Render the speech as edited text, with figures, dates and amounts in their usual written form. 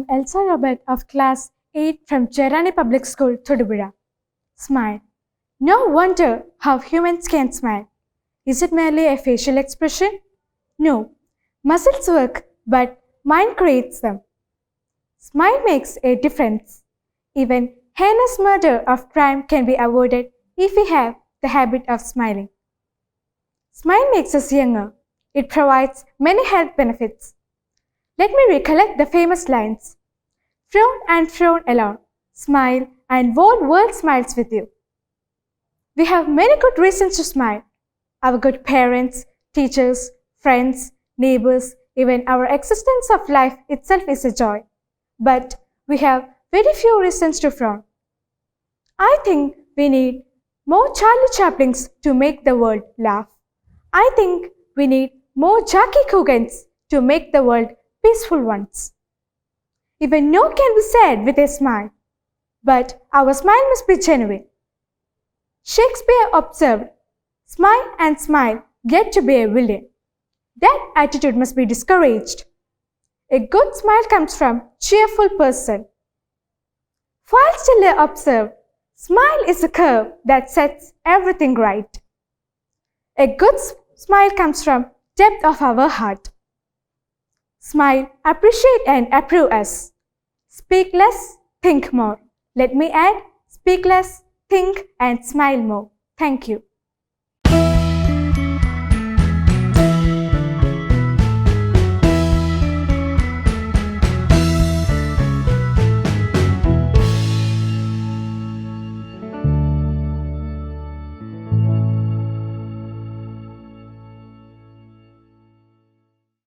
Elsa of class 8 from Rani Public School, Thodupuzha. Smile. No wonder how humans can smile. Is it merely a facial expression? No. Muscles work, but mind creates them. Smile makes a difference. Even heinous murder of crime can be avoided if we have the habit of smiling. Smile makes us younger. It provides many health benefits. Let me recollect the famous lines. Frown and frown alone. Smile and whole world smiles with you. We have many good reasons to smile. Our good parents, teachers, friends, neighbors, even our existence of life itself is a joy. But we have very few reasons to frown. I think we need more Charlie Chaplins to make the world laugh. I think we need more Jackie Coogans to make the world peaceful ones. Even no can be said with a smile, but our smile must be genuine. Shakespeare observed, "Smile and smile get to be a villain." That attitude must be discouraged. A good smile comes from cheerful person. File Stiller observed, "Smile is a curve that sets everything right." A good smile comes from depth of our heart. Smile, appreciate and approve us. Speak less, think more. Let me add, speak less, think and smile more. Thank you.